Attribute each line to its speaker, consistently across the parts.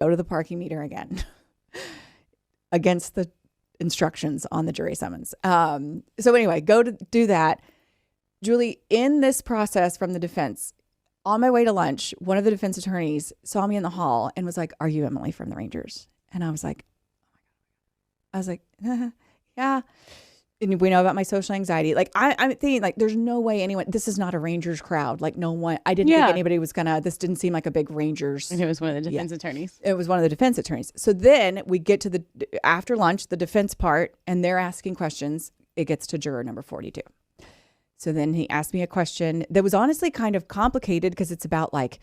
Speaker 1: go to the parking meter again against the instructions on the jury summons. So anyway, go to do that. Julie, in this process from the defense, on my way to lunch, one of the defense attorneys saw me in the hall and was like, "Are you Emily from the Rangers?" And I was like, yeah. And we know about my social anxiety. Like I'm thinking like, there's no way anyone, this is not a Rangers crowd. Like no one, I didn't think anybody was this didn't seem like a big Rangers.
Speaker 2: And it was one of the defense attorneys.
Speaker 1: It was one of the defense attorneys. So then we get to after lunch, the defense part, and they're asking questions. It gets to juror number 42. So then he asked me a question that was honestly kind of complicated because it's about like,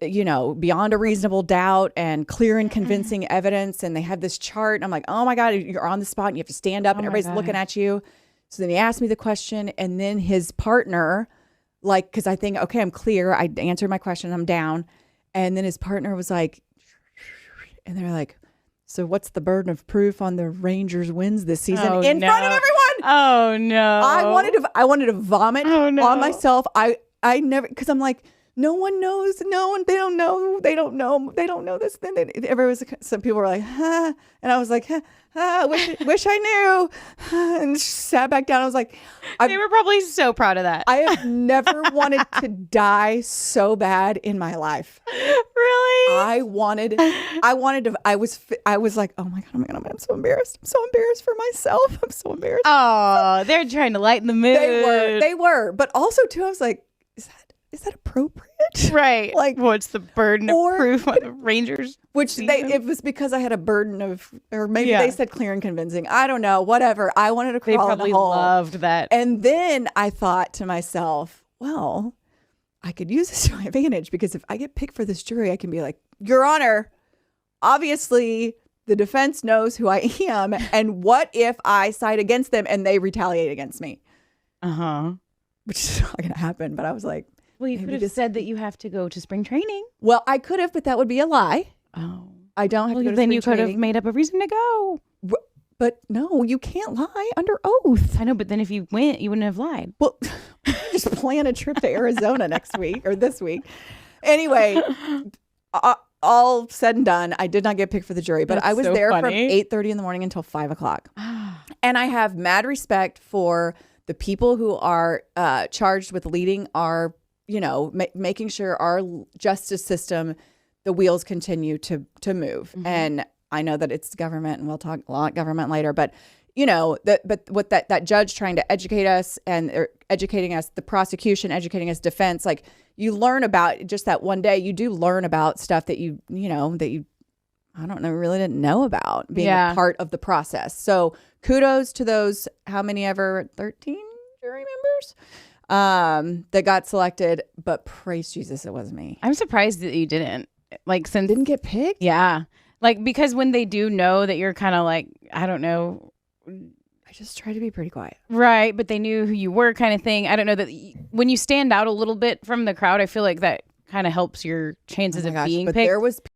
Speaker 1: beyond a reasonable doubt and clear and convincing evidence. And they have this chart. And I'm like, oh my God, you're on the spot and you have to stand up and everybody's looking at you. So then he asked me the question, and then his partner, like, cause I think, okay, I'm clear. I answered my question. I'm down. And then his partner was like, and they're like, so what's the burden of proof on the Rangers wins this season front of everyone?
Speaker 2: Oh no.
Speaker 1: I wanted to vomit on myself. I never, cause I'm like, no one knows. They don't know. They don't know this. Then some people were like, huh. And I was like, huh, wish I knew. And sat back down. I was like,
Speaker 2: they were probably so proud of that.
Speaker 1: I have never wanted to die so bad in my life.
Speaker 2: Really?
Speaker 1: I was like, oh my God, I'm so embarrassed. I'm so embarrassed for myself. I'm so embarrassed.
Speaker 2: Oh, they're trying to lighten the mood.
Speaker 1: They were. But also too, I was like, is that appropriate?
Speaker 2: Right.
Speaker 1: Like,
Speaker 2: what's the burden of proof on the Rangers?
Speaker 1: It was because I had a burden of, or maybe they said clear and convincing. I don't know. Whatever. I wanted to crawl in the hole.
Speaker 2: They probably loved that.
Speaker 1: And then I thought to myself, well, I could use this to my advantage, because if I get picked for this jury, I can be like, Your Honor, obviously the defense knows who I am. And what if I side against them and they retaliate against me? Which is not going to happen. But I was like,
Speaker 2: well, you could have said that you have to go to spring training.
Speaker 1: Well, I could have, but that would be a lie.
Speaker 2: Oh.
Speaker 1: I don't have to go to
Speaker 2: then
Speaker 1: spring
Speaker 2: you could
Speaker 1: training.
Speaker 2: have made up a reason to go.
Speaker 1: But no, you can't lie under oath.
Speaker 2: I know, but then if you went, you wouldn't have lied.
Speaker 1: Well, just plan a trip to Arizona next week or this week. Anyway, all said and done, I did not get picked for the jury, but I was there from 8:30 in the morning until 5 o'clock. And I have mad respect for the people who are charged with leading our, making sure our justice system, the wheels continue to move. Mm-hmm. And I know that it's government, and we'll talk a lot government later, but what that judge trying to educate us, and they're educating us, the prosecution educating us, defense, like you learn about just that one day, you do learn about stuff that you I don't know, really didn't know about being a part of the process. So kudos to those, how many ever, 13 jury members that got selected, but praise Jesus, it wasn't me.
Speaker 2: I'm surprised that you didn't.
Speaker 1: Didn't get picked?
Speaker 2: Yeah. Like, because when they do know that you're kind of like, I don't know.
Speaker 1: I just try to be pretty quiet.
Speaker 2: Right. But they knew who you were, kind of thing. I don't know that when you stand out a little bit from the crowd, I feel like that kind of helps your chances of being picked.
Speaker 1: There was